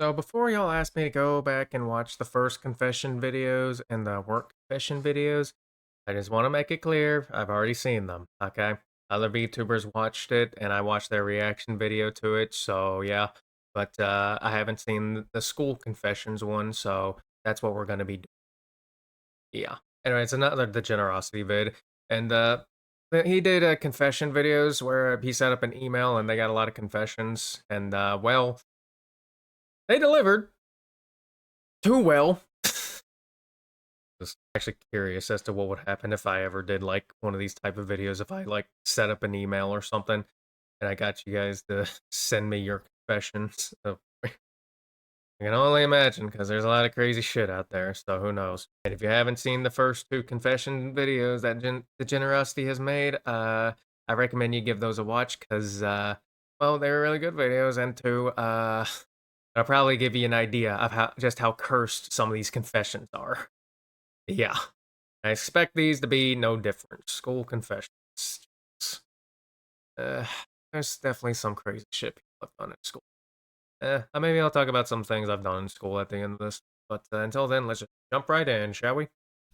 So before y'all ask me to go back and watch the first confession videos and the work confession videos, I just want to make it clear I've already seen them. Okay, other VTubers watched it and I watched their reaction video to it. So yeah, but I haven't seen the school confessions one. So that's what we're gonna be doing. Yeah. Anyway, it's another Degenerocity vid, and he did confession videos where he set up an email and they got a lot of confessions, and well, they delivered too well. Just actually curious as to what would happen if I ever did like one of these type of videos. If I like set up an email or something, and I got you guys to send me your confessions. So, I can only imagine because there's a lot of crazy shit out there. So who knows? And if you haven't seen the first two confession videos that the Generosity has made, I recommend you give those a watch because well, they're really good videos, and two, I'll probably give you an idea of how cursed some of these confessions are. Yeah. I expect these to be no different. School confessions. Uh, there's definitely some crazy shit people have done at school. Maybe I'll talk about some things I've done in school at the end of this. But until then, let's just jump right in, shall we?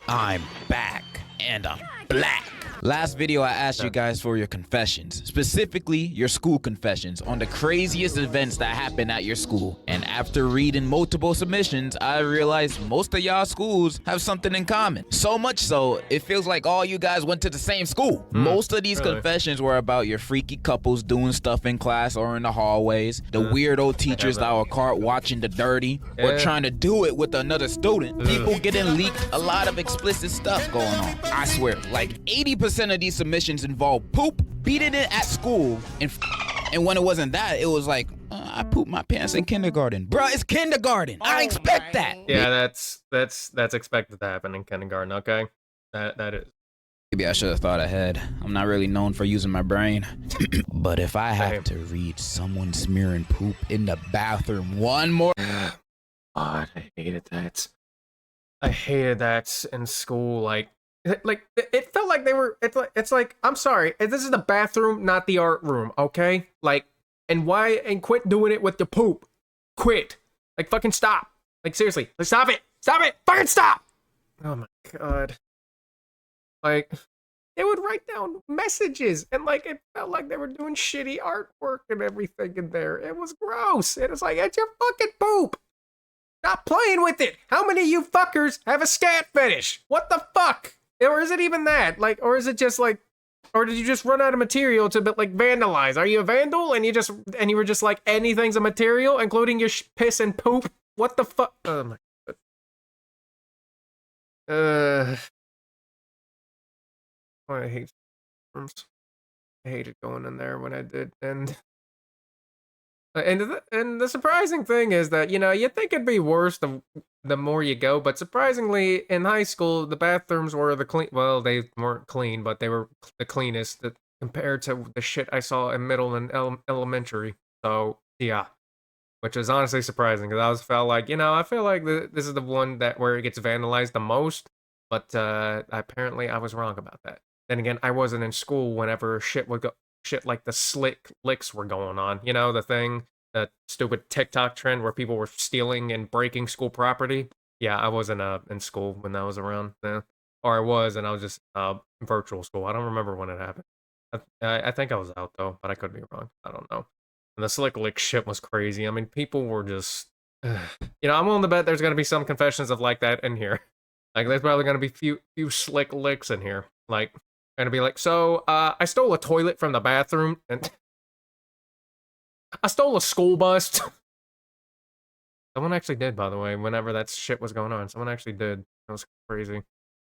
I'm back, and I'm black. Last video I asked you guys for your confessions, specifically your school confessions on the craziest events that happened at your school. And after reading multiple submissions, I realized most of y'all schools have something in common. So much so, it feels like all you guys went to the same school. Most of these confessions were about your freaky couples doing stuff in class or in the hallways, the weirdo teachers that were caught watching the dirty, or trying to do it with another student, people getting leaked, a lot of explicit stuff going on. I swear, like 80% of these submissions involve poop, beating it at school, and when it wasn't that, it was like, I pooped my pants in kindergarten. Bruh, it's kindergarten. I expect that. Yeah, that's expected to happen in kindergarten, okay? That is. Maybe I should have thought ahead. I'm not really known for using my brain. But if I have to read someone smearing poop in the bathroom one more... God, I hated that. I hated that in school. Like it felt like they were. It's like I'm sorry. This is the bathroom, not the art room. Okay, like and why and quit doing it with the poop. Quit. Like fucking stop. Like seriously, like stop it. Stop it. Fucking stop. Oh my god. Like they would write down messages and like it felt like they were doing shitty artwork and everything in there. It was gross. It was like it's your fucking poop. Stop playing with it! How many of you fuckers have a scat fetish? What the fuck? Or is it even that? Like, or is it just like, or did you just run out of material to like vandalize? Are you a vandal and you were just like anything's a material, including your piss and poop? What the fuck? Oh my god. I hate forms. I hated going in there when I did, and the surprising thing is that you'd think it'd be worse the more you go, but surprisingly in high school the bathrooms were the clean. Well, they weren't clean, but they were the cleanest compared to the shit I saw in middle and elementary. So yeah, which is honestly surprising because I was felt like I feel like this is the one that where it gets vandalized the most, but apparently I was wrong about that. Then again, I wasn't in school whenever shit like the slick licks were going on. You know, the thing, the stupid TikTok trend where people were stealing and breaking school property. Yeah, I wasn't in school when that was around. Or I was, and I was just virtual school. I don't remember when it happened. I think I was out though, but I could be wrong. I don't know. And the slick lick shit was crazy. I mean, people were just, I'm willing to bet there's gonna be some confessions of like that in here. Like, there's probably gonna be few slick licks in here. Like, gonna be like, so I stole a toilet from the bathroom and I stole a school bus. Someone actually did, by the way, whenever that shit was going on. Someone actually did. That was crazy.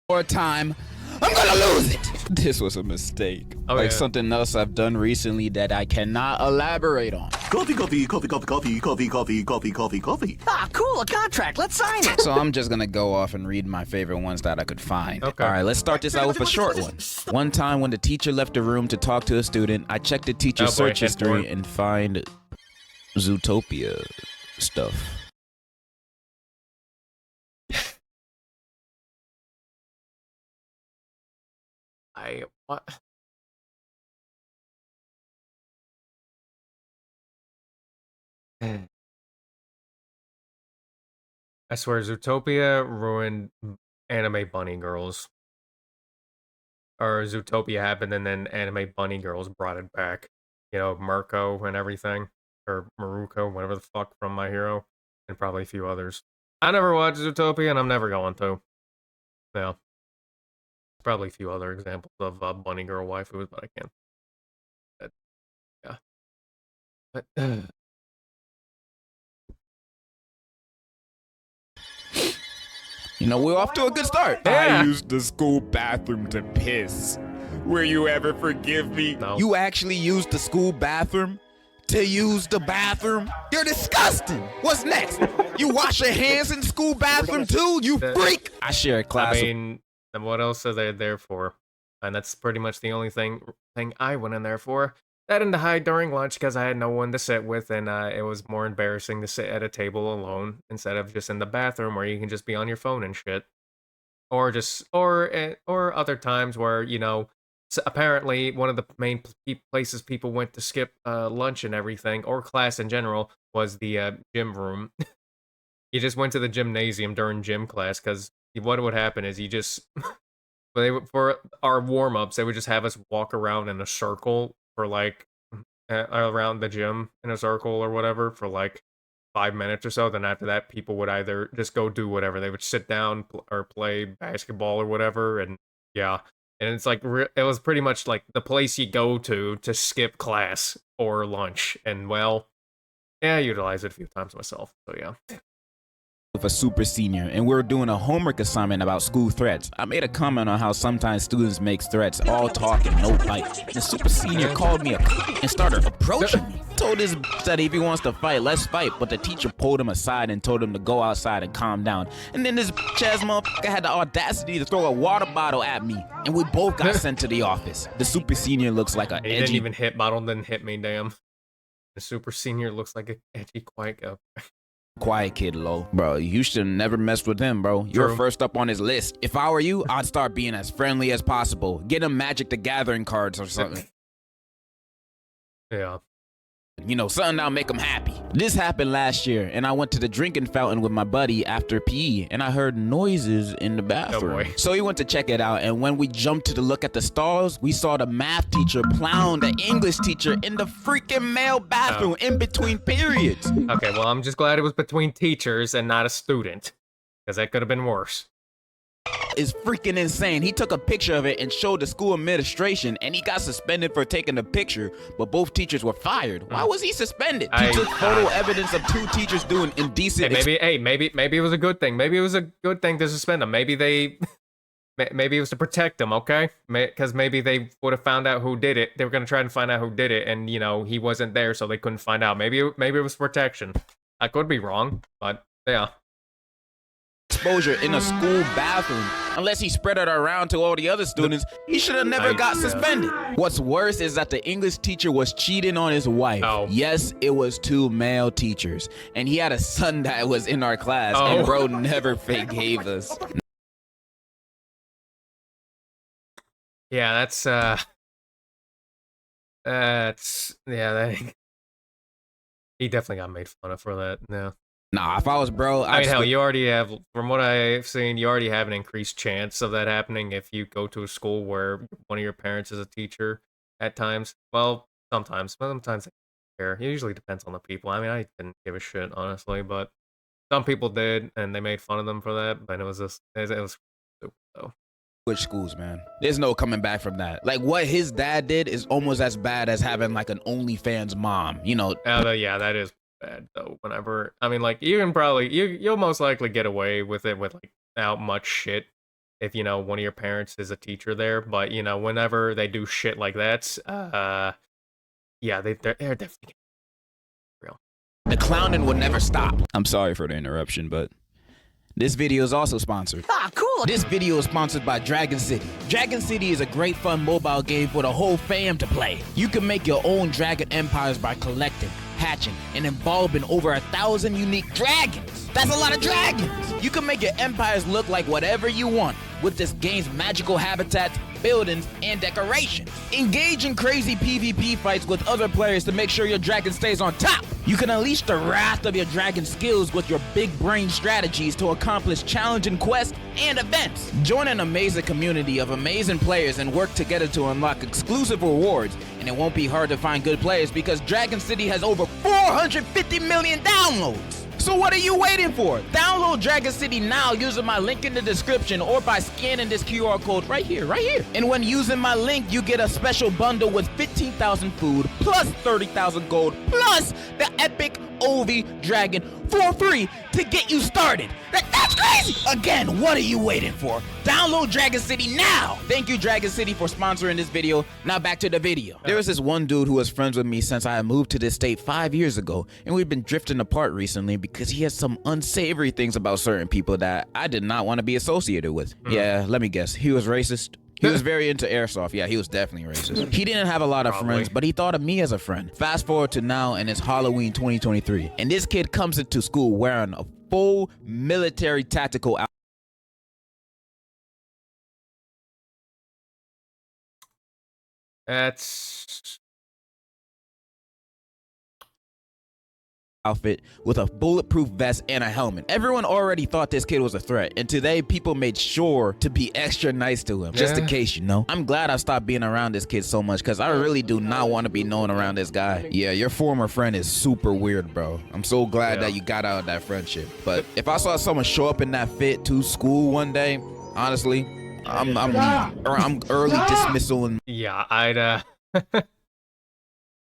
More time, I'm gonna lose it. This was a mistake. Oh, like yeah. something else I've done recently that I cannot elaborate on. Coffee, coffee, coffee, coffee, coffee, coffee, coffee, coffee, coffee, coffee. Ah, cool, a contract. Let's sign it. So I'm just gonna go off and read my favorite ones that I could find. Okay. All right, let's start this out with a short one. One time when the teacher left the room to talk to a student, I checked the teacher's search history and find Zootopia stuff. What? I swear, Zootopia ruined anime bunny girls. Or Zootopia happened and then anime bunny girls brought it back. You know, Mirko and everything. Or Maruko, whatever the fuck from My Hero. And probably a few others. I never watched Zootopia and I'm never going to. Yeah. Probably a few other examples of bunny girl waifus, but I can't. But, yeah. But, You know, we're off to a good start. Yeah. I used the school bathroom to piss. Will you ever forgive me? No. You actually used the school bathroom to use the bathroom? You're disgusting. What's next? You wash your hands in the school bathroom too, you freak? I share a class. I mean, then what else are they there for? And that's pretty much the only thing I went in there for. That and to hide during lunch because I had no one to sit with, and it was more embarrassing to sit at a table alone instead of just in the bathroom where you can just be on your phone and shit. Or just or other times where apparently one of the main places people went to skip lunch and everything or class in general was the gym room. You just went to the gymnasium during gym class because what would happen is you just for our warm-ups they would just have us walk around in a circle for like around the gym in a circle or whatever for like 5 minutes or so. Then after that, people would either just go do whatever. They would sit down or play basketball or whatever. And yeah, and it's like it was pretty much like the place you go to skip class or lunch. And well, yeah, I utilized it a few times myself. So yeah. With a super senior, and we were doing a homework assignment about school threats. I made a comment on how sometimes students make threats, all talk and no bite. The super senior called me and started approaching me. Told his that if he wants to fight, let's fight, but the teacher pulled him aside and told him to go outside and calm down. And then this ass motherfucker had the audacity to throw a water bottle at me, and we both got sent to the office. The super senior looks like an He didn't even hit bottle, didn't hit me, damn. The super senior looks like an edgy quiet guy. Quiet kid, low. Bro, you should have never messed with him, bro. You're True. first up on his list. If I were you, I'd start being as friendly as possible. Get him Magic the Gathering cards or something. Yeah. You know, something that'll make him happy. This happened last year, and I went to the drinking fountain with my buddy after PE, and I heard noises in the bathroom. Oh boy. So he went to check it out, and when we jumped to look at the stalls, we saw the math teacher plowing the English teacher in the freaking male bathroom in between periods. Okay, well, I'm just glad it was between teachers and not a student, because that could have been worse. Is freaking insane. He took a picture of it and showed the school administration, and he got suspended for taking the picture, but both teachers were fired. Why was he suspended? He took photo evidence of 2 teachers doing indecent. Maybe it was a good thing. Maybe it was a good thing to suspend them. Maybe it was to protect them, okay? Because maybe they would have found out who did it. They were gonna try and find out who did it, and he wasn't there, so they couldn't find out. Maybe it was protection. I could be wrong, but yeah. Exposure in a school bathroom. Unless he spread it around to all the other students, he should have never got suspended. What's worse is that the English teacher was cheating on his wife. Oh. Yes, it was 2 male teachers, and he had a son that was in our class, and bro never forgave us. Yeah, he definitely got made fun of for that. Yeah. Nah, if I was bro, I mean, hell, you already have, from what I've seen, you already have an increased chance of that happening if you go to a school where one of your parents is a teacher at times. Well, sometimes they don't care. It usually depends on the people. I mean, I didn't give a shit, honestly, but some people did, and they made fun of them for that, but it was stupid, though. Which schools, man? There's no coming back from that. Like, what his dad did is almost as bad as having, like, an OnlyFans mom, you know? Yeah, that is bad though. Whenever, I mean, like, you can probably you'll most likely get away with it without much shit if one of your parents is a teacher there, but whenever they do shit like that, yeah, they're definitely real. The clowning will never stop. I'm sorry for the interruption, but this video is also sponsored. Ah, cool. This video is sponsored by Dragon City. Dragon City is a great fun mobile game for the whole fam to play. You can make your own dragon empires by collecting, hatching, and involving over 1,000 unique dragons. That's a lot of dragons. You can make your empires look like whatever you want with this game's magical habitats, buildings and decorations. Engage in crazy PvP fights with other players to make sure your dragon stays on top. You can unleash the wrath of your dragon skills with your big brain strategies to accomplish challenging quests and events. Join an amazing community of amazing players and work together to unlock exclusive rewards. And it won't be hard to find good players because Dragon City has over 450 million downloads. So what are you waiting for? Download Dragon City now using my link in the description or by scanning this QR code right here. And when using my link, you get a special bundle with 15,000 food plus 30,000 gold plus the epic Ovi Dragon for free to get you started. That's crazy! Again, what are you waiting for? Download Dragon City now! Thank you, Dragon City, for sponsoring this video. Now back to the video. There was this one dude who was friends with me since I moved to this state 5 years ago, and we've been drifting apart recently because he has some unsavory things about certain people that I did not want to be associated with. Yeah, let me guess. He was racist. He was very into airsoft. Yeah, he was definitely racist. He didn't have a lot of friends, but he thought of me as a friend. Fast forward to now, and it's Halloween 2023. And this kid comes into school wearing a full military tactical outfit with a bulletproof vest and a helmet. Everyone already thought this kid was a threat, and today people made sure to be extra nice to him, just in case, you know. I'm glad I stopped being around this kid so much because I really do not want to be known around this guy. Yeah, your former friend is super weird, bro. I'm so glad that you got out of that friendship. But if I saw someone show up in that fit to school one day, honestly, I'm early dismissal. And yeah, I'd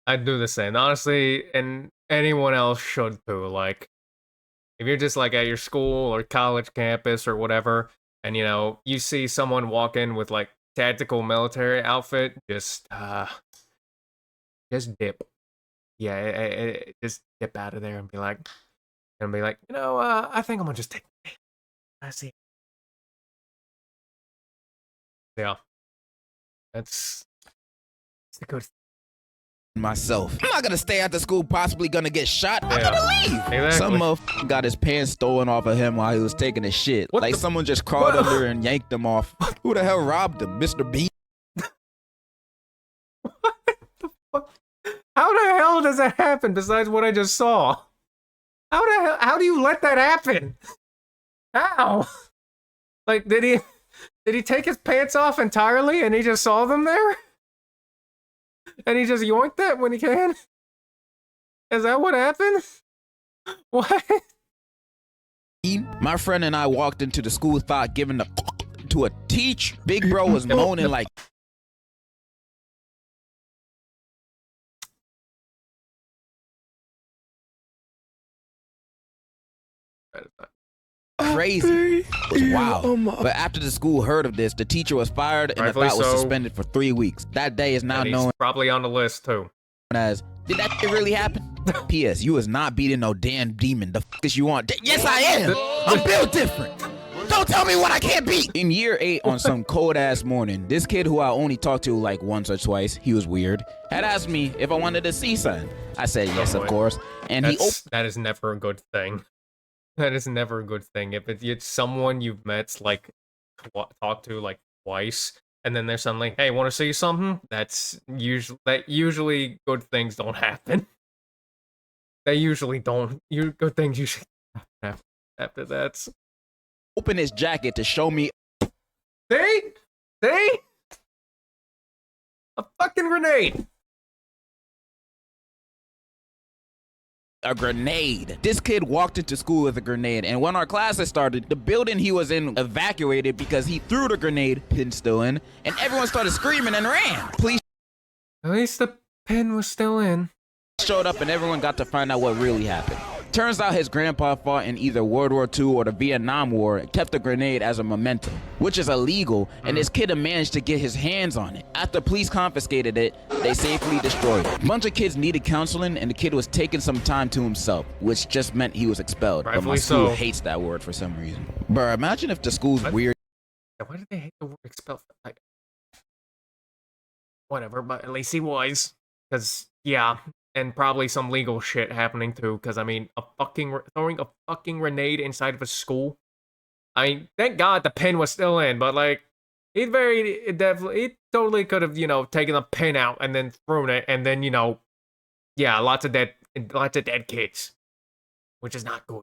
I'd do the same, honestly, and anyone else should too. Like, if you're just like at your school or college campus or whatever, and you know you see someone walk in with like tactical military outfit, just dip. Yeah, just dip out of there and be like, you know, I think I'm gonna just take. I see. Yeah, that's the good. Myself. I'm not gonna stay after school, possibly gonna get shot. I'm gonna leave. Exactly. Some motherfucker got his pants stolen off of him while he was taking a shit. Like someone just crawled under and yanked him off. Who the hell robbed him? Mr. Bean? What the fuck? How the hell does that happen besides what I just saw? How do you let that happen? How? Like, did he take his pants off entirely and he just saw them there? And he just yoinked that when he can? Is that what happened? What? My friend and I walked into the school thought giving the to a teacher. Big bro was moaning like crazy. It was wild. But after the school heard of this, the teacher was fired and the thought was suspended for 3 weeks. That day is now known probably on the list too as, did that shit really happen? P.S. You was not beating no damn demon. The f is you want? Yes, I am. I'm built different. Don't tell me what I can't beat. In year 8 on some cold ass morning, this kid who I only talked to like once or twice, he was weird, had asked me if I wanted to see something. I said yes, of course. And that is never a good thing. That is never a good thing. If it's someone you've met, like, talked to, like, twice, and then there's suddenly, hey, want to see something? Usually good things don't happen. They usually don't. Good things usually happen after that. Open his jacket to show me. See? A fucking grenade. A grenade. This kid walked into school with a grenade, and when our classes started, the building he was in evacuated because he threw the grenade, pin still in, and everyone started screaming and ran. Police at least the pin was still in. Showed up and everyone got to find out what really happened. Turns out his grandpa fought in either World War II or the Vietnam War and kept the grenade as a memento, which is illegal, and this kid managed to get his hands on it. After police confiscated it, they safely destroyed it. A bunch of kids needed counseling, and the kid was taking some time to himself, which just meant he was expelled. But my school hates that word for some reason. Bro, imagine if the school's weird. Why did they hate the word expelled? Like, whatever, but at least he was. Because, yeah. And probably some legal shit happening too, because I mean, throwing a fucking grenade inside of a school. I mean, thank God the pin was still in, but like, He definitely, he totally could have, taken the pin out and then thrown it, and then, yeah, lots of dead kids, which is not good,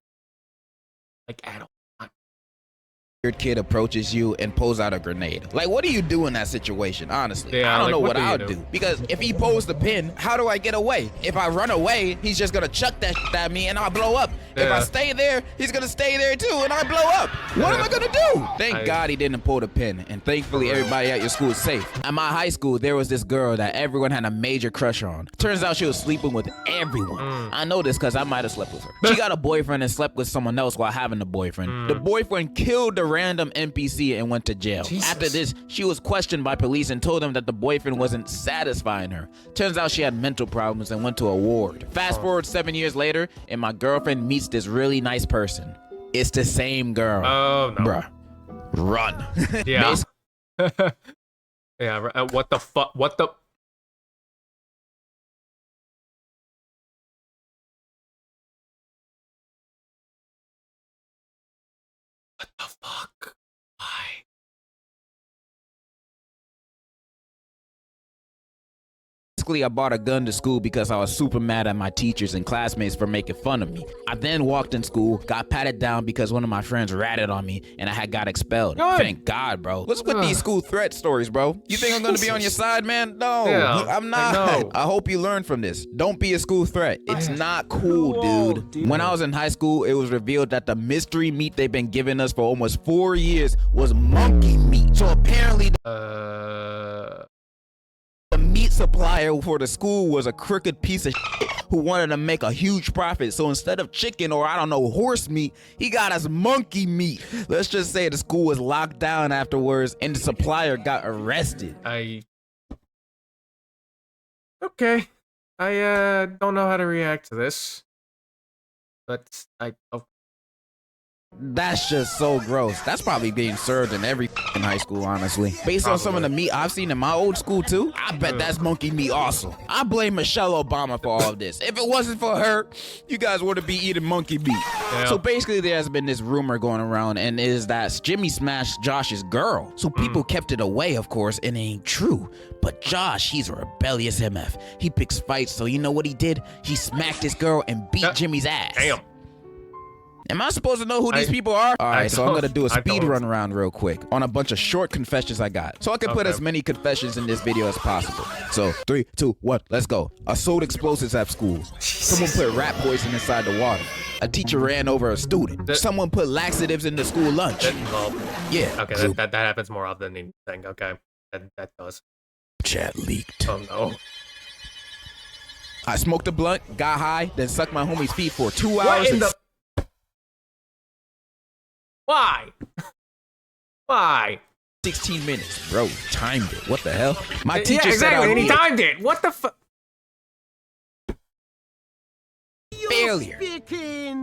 like at all. Kid approaches you and pulls out a grenade. Like, what do you do in that situation? Honestly, Yeah, I don't like, know what do you I would do, because if he pulls the pin, how do I get away? If I run away, he's just gonna chuck that shit at me and I'll blow up. If I Yeah. stay there, he's gonna stay there too and I blow up. What am I gonna do? Thank God he didn't pull the pin, and thankfully everybody at your school is safe. At my high school, there was this girl that everyone had a major crush on. Turns out she was sleeping with everyone. I know this because I might have slept with her. She got a boyfriend and slept with someone else while having a boyfriend. The boyfriend killed the random NPC and went to jail. Jesus. After this, she was questioned by police and told them that the boyfriend wasn't satisfying her. Turns out she had mental problems and went to a ward. Fast forward 7 years later, and my girlfriend meets this really nice person. It's the same girl. Oh no. Bruh. Run. Yeah. Yeah. What the fuck? What the? What the fuck? Why? Basically, I bought a gun to school because I was super mad at my teachers and classmates for making fun of me. I then walked in school, got patted down because one of my friends ratted on me, and I got expelled. Good. Thank God, bro. What's with these school threat stories, bro? You think I'm gonna be on your side, man? No, Yeah, I'm not. no. I hope you learn from this. Don't be a school threat. It's not cool, dude. When I was in high school, it was revealed that the mystery meat they've been giving us for almost 4 years was monkey meat. So apparently, the meat supplier for the school was a crooked piece of shit who wanted to make a huge profit. So instead of chicken or, I don't know, horse meat, he got us monkey meat. Let's just say the school was locked down afterwards and the supplier got arrested. Okay. I don't know how to react to this, but That's just so gross. That's probably being served in every high school, honestly. Based on some of the meat I've seen in my old school too, I bet that's monkey meat also. I blame Michelle Obama for all of this. If it wasn't for her, you guys wouldn't be eating monkey meat. Yeah. So basically there's been this rumor going around, and is that Jimmy smashed Josh's girl. So people kept it away, of course, and it ain't true. But Josh, he's a rebellious MF. He picks fights, so you know what he did? He smacked his girl and beat Jimmy's ass. damn. Am I supposed to know who these people are? All right, so I'm gonna do a speed run around real quick on a bunch of short confessions I got, so I can put as many confessions in this video as possible. So 3, 2, 1, let's go. I sold explosives at school. Someone put rat poison inside the water. A teacher ran over a student. Someone put laxatives in the school lunch. Yeah. Okay, that happens more often than you think. Okay, that does. Chat leaked. Oh no. I smoked a blunt, got high, then sucked my homie's feet for 2 hours. What in the? Why? Why? 16 minutes, bro. Timed it. What the hell? My teacher Yeah, exactly. said And he timed it. What the fuck? failure.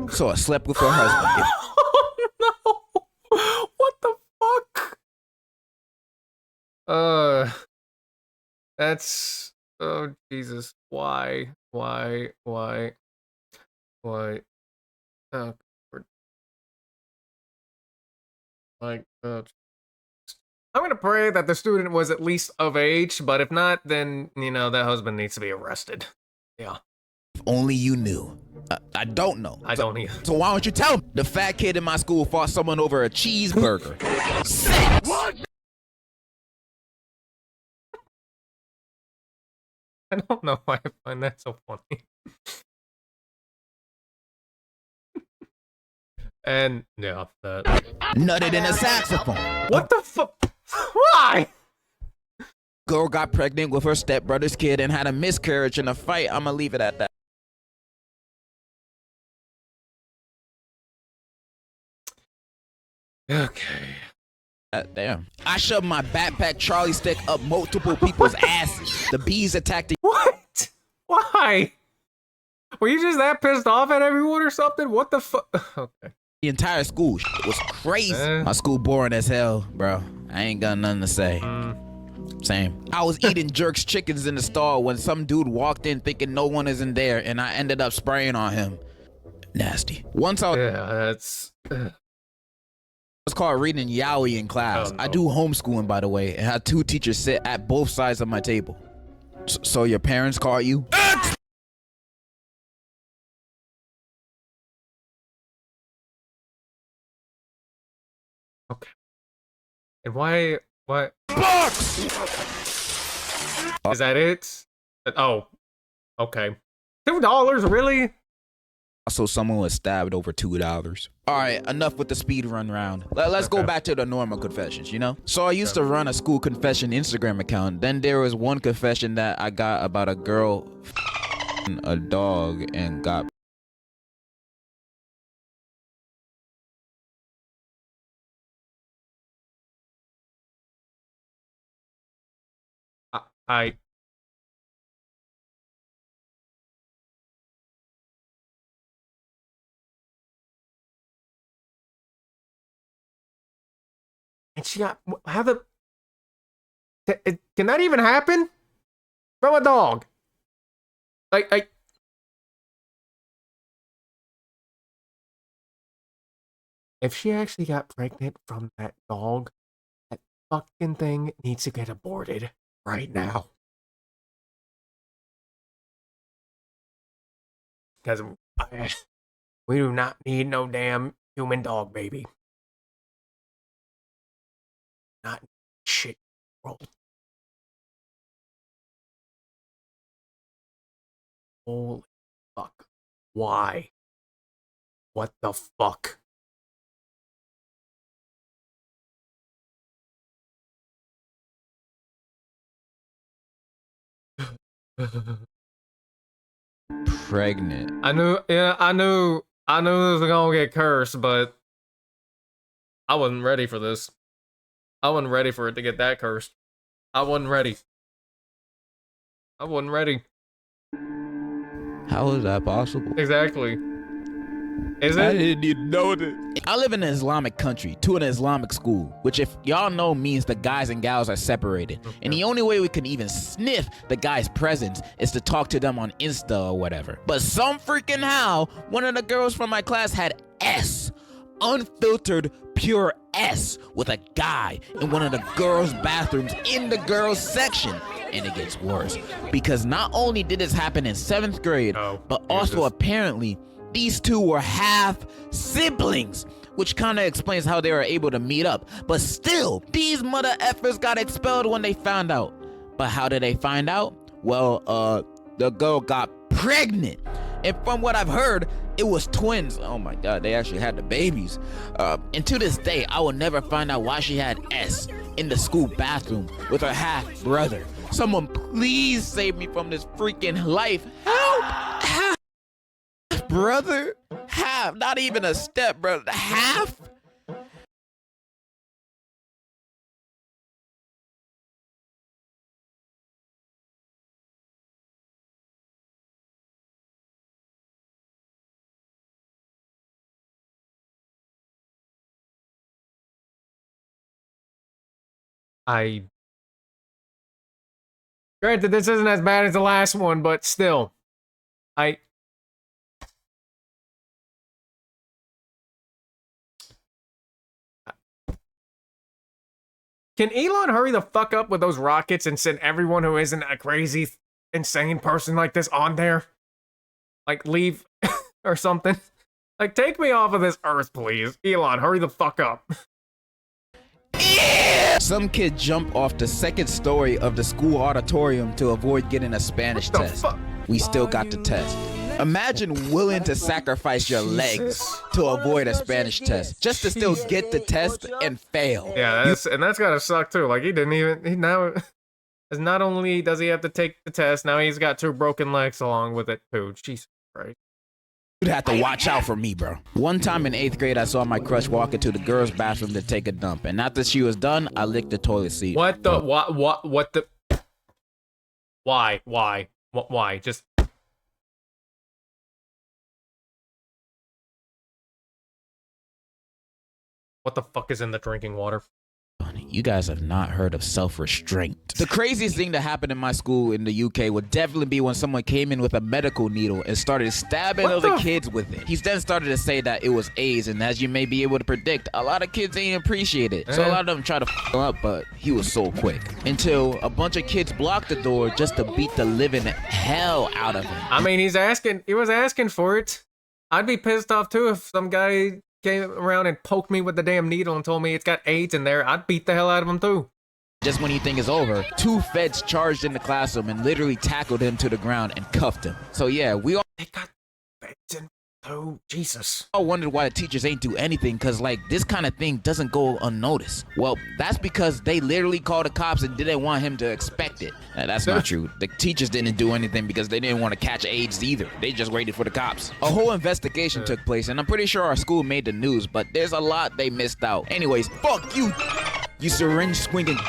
So I slept with her husband. Oh no! What the fuck? That's. Oh Jesus! Why? Why? Oh, like, I'm gonna pray that the student was at least of age, but if not, then that husband needs to be arrested. Yeah. If only you knew. I don't know. I don't either. So why don't you tell me? The fat kid in my school fought someone over a cheeseburger. Sex. I don't know why I find that so funny. And yeah, that. Nutted in a saxophone. What the fuck? Why? Girl got pregnant with her stepbrother's kid and had a miscarriage in a fight. I'ma leave it at that. Okay. Damn. I shoved my backpack Charlie stick up multiple people's asses. The bees attacked the. What? Why? Were you just that pissed off at everyone or something? What the fuck? Okay. The entire school. It was crazy. My school boring as hell, bro. I ain't got nothing to say. Same. I was eating Jerk's chickens in the stall when some dude walked in thinking no one is in there, and I ended up spraying on him. Nasty. Once I was Yeah, that's. It's called reading yaoi in class. Oh, I no. do homeschooling, by the way, and had 2 teachers sit at both sides of my table. So your parents caught you? Okay. And why? What? Box! Is that it? Oh, okay. $2, really? Also, someone was stabbed over $2. All right, enough with the speed run round. Let's go back to the normal confessions, you know? So I used to run a school confession Instagram account. Then there was one confession that I got about a girl a dog and got I and she got how the can that even happen from a dog? Like if she actually got pregnant from that dog, that fucking thing needs to get aborted right now. Because we do not need no damn human dog baby. Not shit world. Holy fuck. Why? What the fuck? pregnant. I knew this was gonna get cursed, but I wasn't ready for this. I wasn't ready for it to get that cursed. I wasn't ready. I wasn't ready. How is that possible? Exactly. Is I it? didn't even know that. I live in an Islamic country, to an Islamic school, which if y'all know means the guys and gals are separated. And the only way we can even sniff the guy's presence is to talk to them on Insta or whatever. But some freaking how, one of the girls from my class had S, unfiltered pure S, with a guy in one of the girls' bathrooms in the girls' section. And it gets worse, because not only did this happen in 7th grade, but also apparently these two were half siblings, which kind of explains how they were able to meet up. But still, these mother effers got expelled when they found out. But how did they find out? Well, the girl got pregnant. And from what I've heard, it was twins. Oh my God, they actually had the babies. And to this day, I will never find out why she had S in the school bathroom with her half brother. Someone please save me from this freaking life. Help! Half brother? Half, not even a step brother. Half? Granted, this isn't as bad as the last one, but still. Can Elon hurry the fuck up with those rockets and send everyone who isn't a crazy, insane person like this on there? Like, leave or something? Like, take me off of this earth, please. Elon, hurry the fuck up. Some kid jumped off the 2nd story of the school auditorium to avoid getting a Spanish test. We still got the test. Imagine willing to sacrifice your legs to avoid a Spanish test just to still get the test and fail. Yeah, that's gotta suck too. Like, not only does he have to take the test, now he's got 2 broken legs along with it too. Jesus Christ. You'd have to watch out for me, bro. One time in 8th grade, I saw my crush walk into the girls' bathroom to take a dump, and after she was done, I licked the toilet seat. What the? What the? Why? Just. What the fuck is in the drinking water? you guys have not heard of self-restraint. The craziest thing that happened in my school in the UK would definitely be when someone came in with a medical needle and started stabbing other kids with it. He then started to say that it was AIDS, and as you may be able to predict, a lot of kids ain't appreciate it. So a lot of them try to f him up, but he was so quick. Until a bunch of kids blocked the door just to beat the living hell out of him. I mean, he was asking for it. I'd be pissed off too if some guy came around and poked me with the damn needle and told me it's got AIDS in there. I'd beat the hell out of him too. Just when you think it's over, 2 feds charged in the classroom and literally tackled him to the ground and cuffed him. So yeah, we all got feds in. Oh, Jesus. I wondered why the teachers ain't do anything, because like this kind of thing doesn't go unnoticed. Well, that's because they literally called the cops and didn't want him to expect it. That's not true. The teachers didn't do anything because they didn't want to catch AIDS either. They just waited for the cops. A whole investigation took place, and I'm pretty sure our school made the news, but there's a lot they missed out. Anyways, fuck you, you syringe swinging.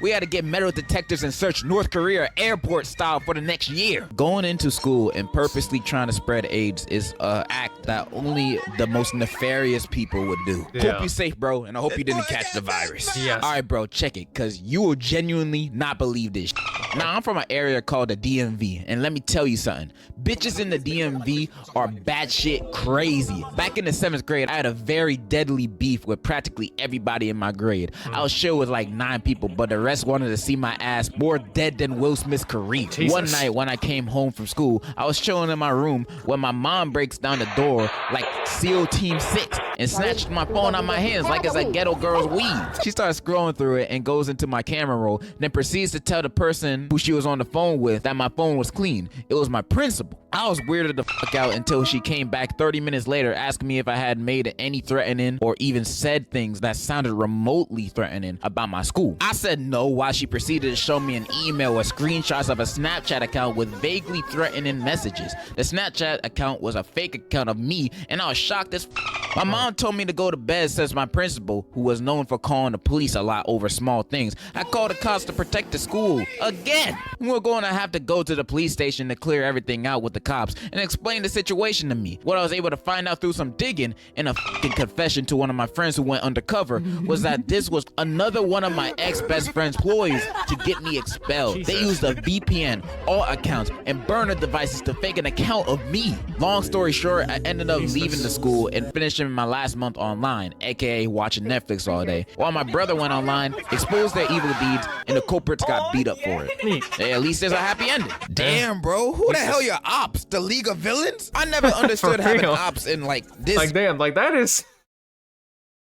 We had to get metal detectors and search North Korea airport style for the next year. Going into school and purposely trying to spread AIDS is an act that only the most nefarious people would do. Yeah. Hope you're safe, bro, and I hope you didn't catch the virus. Yes. All right, bro, check it, because you will genuinely not believe this. Now, I'm from an area called the DMV, and let me tell you something. Bitches in the DMV are batshit crazy. Back in the 7th grade, I had a very deadly beef with practically everybody in my grade. I was chill with like 9 people, but the rest wanted to see my ass more dead than Will Smith's career. Jesus. One night when I came home from school, I was chilling in my room when my mom breaks down the door like SEAL Team 6 and snatched my phone out my hands like it's a ghetto girl's weed. She starts scrolling through it and goes into my camera roll, then proceeds to tell the person who she was on the phone with that my phone was clean. It was my principal. I was weirded the fuck out until she came back 30 minutes later asking me if I had made any threatening or even said things that sounded remotely threatening about my school. I said no, while she proceeded to show me an email with screenshots of a Snapchat account with vaguely threatening messages. The Snapchat account was a fake account of me, and I was shocked as f. My mom told me to go to bed since my principal, who was known for calling the police a lot over small things, had called the cops to protect the school again. We're going to have to go to the police station to clear everything out with the cops and explain the situation to me. What I was able to find out through some digging and a fucking confession to one of my friends who went undercover was that this was another one of my ex-best friend's ploys to get me expelled. Jesus. They used a VPN, all accounts, and burner devices to fake an account of me. Long story short, I ended up leaving the school and finishing my last month online, aka watching Netflix all day, while my brother went online, exposed their evil deeds, and the culprits got beat up for it. Hey, at least there's a happy ending. Damn, bro. Who the hell your ops? The League of Villains? I never understood For having real. ops in like this. Like, damn, like that is...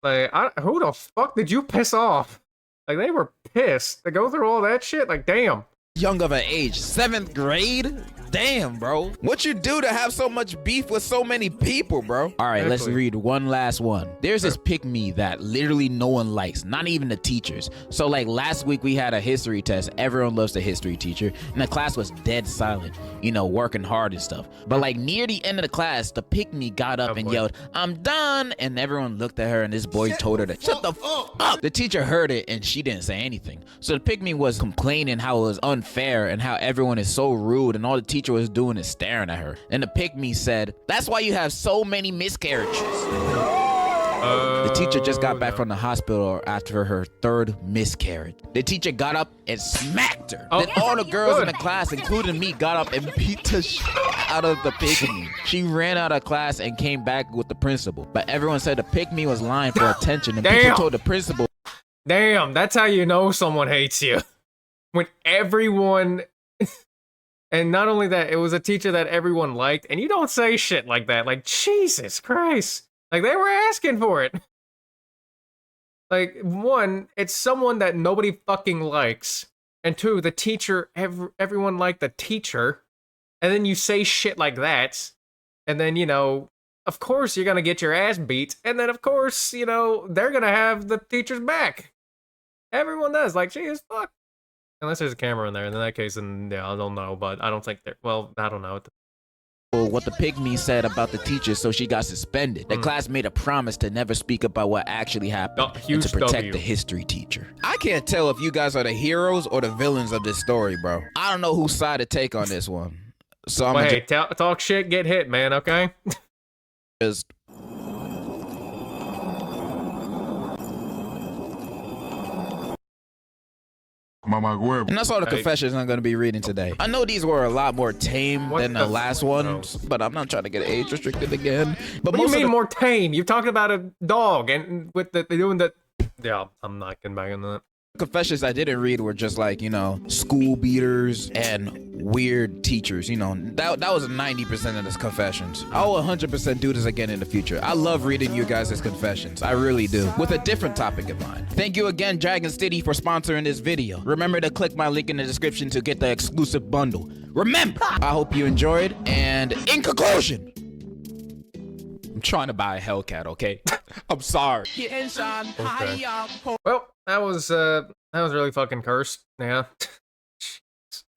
Like, who the fuck did you piss off? Like, they were pissed to go through all that shit? Like, damn. Young of an age, 7th grade? Damn, bro. What you do to have so much beef with so many people, bro? All right, let's Exactly. read one last one. There's this pick-me that literally no one likes, not even the teachers. So like last week we had a history test. Everyone loves the history teacher, and the class was dead silent, you know, working hard and stuff. But like near the end of the class, the pick-me got up and boy. yelled, "I'm done," and everyone looked at her, and this boy told her to shut the fuck up. The teacher heard it, and she didn't say anything. So the pick-me was complaining how it was unfair and how everyone is so rude, and all the teacher was doing is staring at her. And the pick-me said, "That's why you have so many miscarriages." The teacher just got back from the hospital after her 3rd miscarriage. The teacher got up and smacked her. Oh, Then all the girls in the good. class, including me, got up and beat the shit out of the pick-me. She ran out of class and came back with the principal. But everyone said the pick-me was lying for attention, and people Damn. told the principal, Damn, that's how you know someone hates you. When everyone... And not only that, it was a teacher that everyone liked, and you don't say shit like that. Like, Jesus Christ. Like, they were asking for it. Like, one, it's someone that nobody fucking likes. And two, the teacher, everyone liked the teacher. And then you say shit like that. And then, you know, of course you're gonna get your ass beat. And then, of course, you know, they're gonna have the teacher's back. Everyone does. Like, geez, fuck. Unless there's a camera in there. In that case, then, yeah, I don't know. But I don't think there... Well, I don't know. what the pick-me said about the teacher, so she got suspended. The class made a promise to never speak about what actually happened and huge to protect W. the history teacher. I can't tell if you guys are the heroes or the villains of this story, bro. I don't know whose side to take on this one. So I'm But gonna hey, talk shit, get hit, man, okay? just And that's all the confessions I'm gonna be reading today. I know these were a lot more tame than the last ones, but I'm not trying to get age restricted again. But What do you most mean of the more tame? You're talking about a dog and with the doing the. Yeah, I'm not getting back on that. confessions I didn't read were just like, you know, school beaters and weird teachers. You know, that was 90% of this confessions. I'll 100% do this again in the future. I love reading you guys' confessions. I really do. With a different topic in mind. Thank you again, Dragon City, for sponsoring this video. Remember to click my link in the description to get the exclusive bundle. Remember, I hope you enjoyed. And in conclusion, I'm trying to buy a Hellcat, okay? I'm sorry. Okay. Well, that was really fucking cursed. Yeah.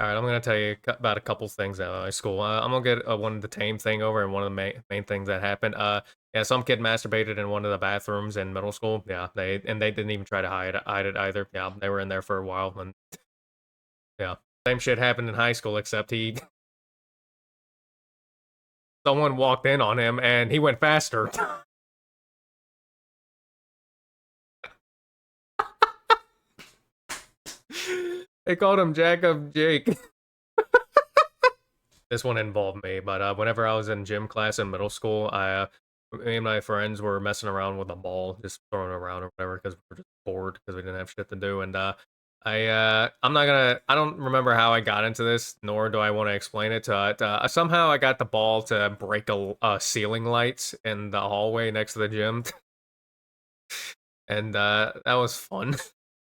All right, I'm gonna tell you about a couple things out of high school. I'm gonna get one of the tame thing over and one of the main things that happened. Yeah, some kid masturbated in one of the bathrooms in middle school. Yeah, they didn't even try to hide it either. Yeah, they were in there for a while, and yeah, same shit happened in high school except someone walked in on him and he went faster. They called him Jacob Jake. This one involved me, but whenever I was in gym class in middle school, me and my friends were messing around with a ball, just throwing it around or whatever, because we were just bored because we didn't have shit to do. And I don't remember how I got into this, nor do I want to explain it to it. Somehow I got the ball to break a ceiling lights in the hallway next to the gym, and that was fun.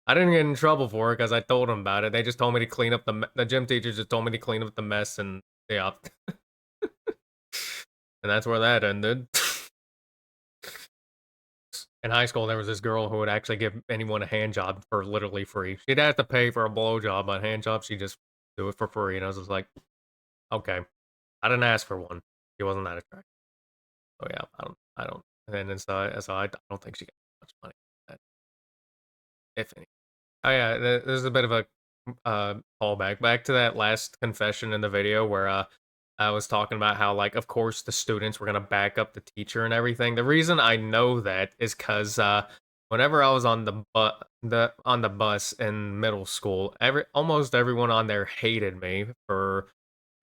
I didn't get in trouble for it because I told them about it. They just told me to clean up the gym teacher just told me to clean up the mess, and yeah, and that's where that ended. In high school, there was this girl who would actually give anyone a hand job for literally free. She'd have to pay for a blow job, but hand job, she'd just do it for free. And I was just like, okay, I didn't ask for one. She wasn't that attractive. Oh yeah, I don't. And then so I don't think she got much money. If any. Oh yeah, there's a bit of a callback back to that last confession in the video where I was talking about how, like, of course the students were gonna back up the teacher and everything. The reason I know that is because whenever I was on the bus in middle school, almost everyone on there hated me for,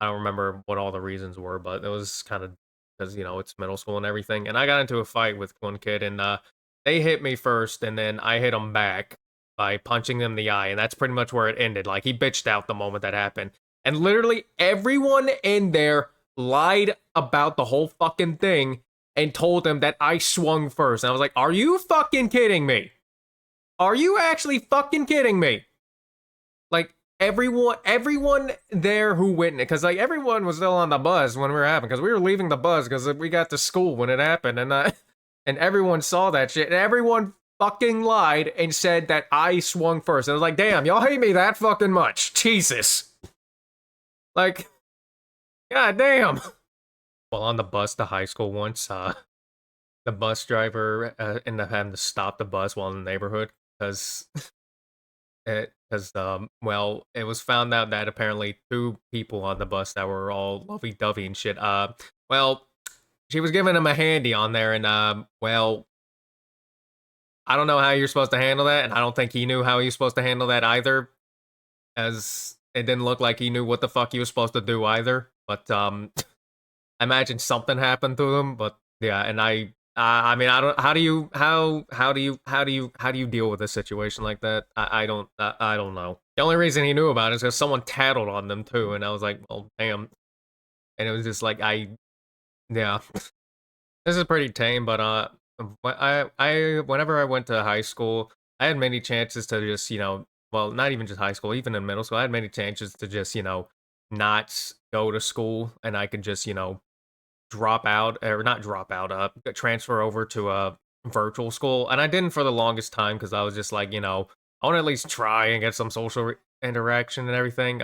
I don't remember what all the reasons were, but it was kind of because, you know, it's middle school and everything. And I got into a fight with one kid, and they hit me first, and then I hit them back by punching them in the eye, and that's pretty much where it ended. Like, he bitched out the moment that happened. And literally everyone in there lied about the whole fucking thing and told them that I swung first. And I was like, are you fucking kidding me? Are you actually fucking kidding me? Like, everyone there who witnessed, because like everyone was still on the bus when we were happening, because we were leaving the bus because we got to school when it happened, and and everyone saw that shit, and everyone fucking lied and said that I swung first. And I was like, damn, y'all hate me that fucking much. Jesus. Like, god damn. Well, on the bus to high school once, the bus driver ended up having to stop the bus while in the neighborhood because well, it was found out that apparently 2 people on the bus that were all lovey-dovey and shit, well, she was giving him a handy on there, and well, I don't know how you're supposed to handle that, and I don't think he knew how he was supposed to handle that either, as it didn't look like he knew what the fuck he was supposed to do either. But I imagine something happened to him. But yeah, and I mean, I don't. How do you deal with a situation like that? I don't know. The only reason he knew about it is because someone tattled on them too, and I was like, well, damn. And it was just like yeah, this is pretty tame, but whenever I went to high school, I had many chances to just, you know, well, not even just high school, even in middle school, I had many chances to just, you know, not go to school, and I could just, you know, drop out, or not drop out, transfer over to a virtual school. And I didn't for the longest time because I was just like, you know, I want to at least try and get some social interaction and everything.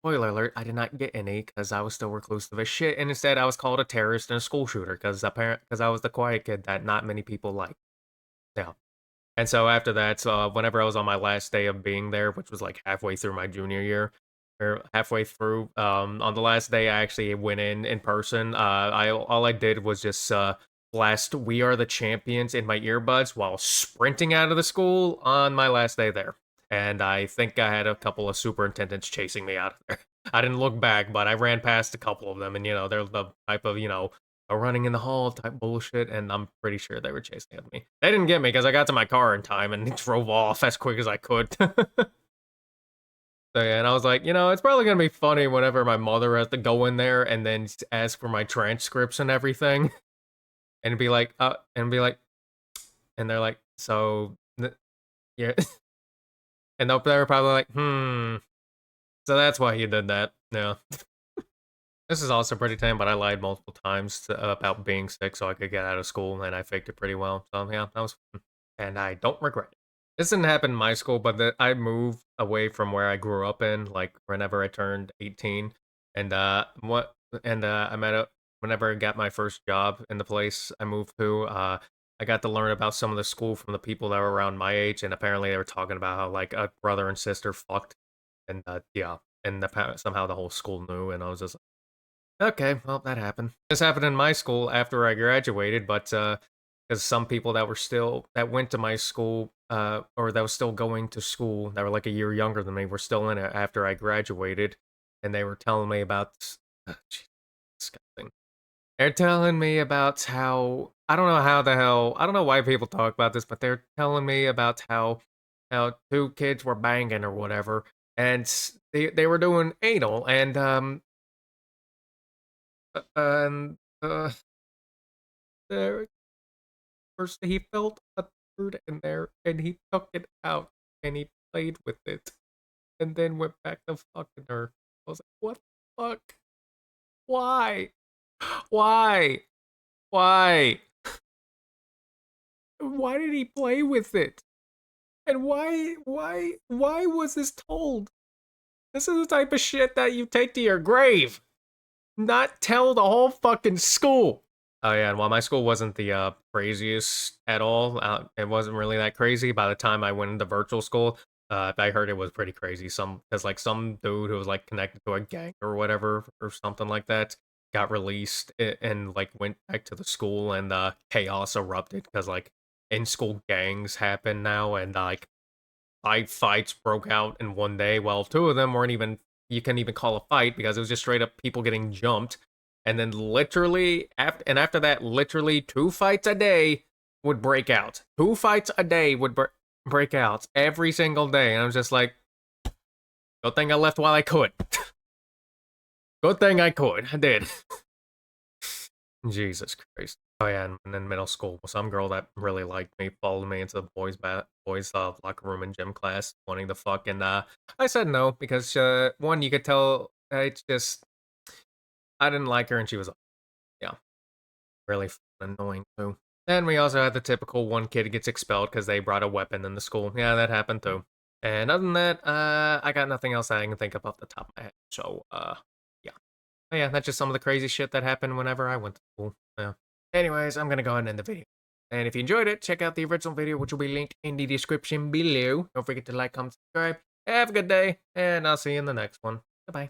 Spoiler alert, I did not get any because I was still reclusive as shit, and instead I was called a terrorist and a school shooter because I was the quiet kid that not many people like. Yeah. And so after that, whenever I was on my last day of being there, which was like halfway through my junior year, or halfway through, on the last day I actually went in person. All I did was just blast "We Are the Champions" in my earbuds while sprinting out of the school on my last day there. and I think I had a couple of superintendents chasing me out of there. I didn't look back, but I ran past a couple of them, and they're the type of a running in the hall type bullshit, and I'm pretty sure they were chasing at me. They didn't get me because I got to my car in time and drove off as quick as I could. So yeah, and I was like, it's probably gonna be funny whenever my mother has to go in there and then ask for my transcripts and everything, and and they're like, so, yeah, and they're probably like, so that's why you did that. Yeah. This is also pretty tame, but I lied multiple times about being sick so I could get out of school, and I faked it pretty well. So yeah, that was fun. And I don't regret it. This didn't happen in my school, but I moved away from where I grew up in, like whenever I turned 18, and I met up whenever I got my first job in the place I moved to. I got to learn about some of the school from the people that were around my age, and apparently they were talking about how like a brother and sister fucked, and yeah, and somehow the whole school knew, and I was just okay, well, that happened. This happened in my school after I graduated, but because some people that went to my school, or that was still going to school, that were like a year younger than me, were still in it after I graduated, and they were telling me about, jeez, disgusting. They're telling me about how I don't know how the hell I don't know why people talk about this, but they're telling me about how two kids were banging or whatever, and they were doing anal, and there first he felt a turd in there and he took it out and he played with it and then went back to fucking her. I was like, what the fuck? Why? Why? Why? Why did he play with it? And why was this told? This is the type of shit that you take to your grave. Not tell the whole fucking school. Oh yeah, and while my school wasn't the craziest at all, it wasn't really that crazy. By the time I went into virtual school, I heard it was pretty crazy. Some dude who was like connected to a gang or whatever or something like that got released and like went back to the school, and chaos erupted because like in school gangs happen now, and like 5 fights broke out in one day. Well, two of them weren't even you can even call a fight because it was just straight up people getting jumped. And then literally after that, literally 2 fights a day would break out. 2 fights a day would break out every single day. And I was just like, good thing I left while I could. Good thing I could. I did. Jesus Christ. Oh yeah, and in middle school, some girl that really liked me followed me into the boys locker room and gym class, wanting to fuck, and I said no because one, you could tell it's just I didn't like her, and she was yeah really annoying too. And we also had the typical one kid gets expelled because they brought a weapon in the school. Yeah, that happened too. And other than that, I got nothing else I can think of off the top of my head. So yeah. Oh, yeah, that's just some of the crazy shit that happened whenever I went to school. Yeah. Anyways, I'm gonna go ahead and end the video. And if you enjoyed it, check out the original video, which will be linked in the description below. Don't forget to like, comment, subscribe. Have a good day, and I'll see you in the next one. Bye-bye.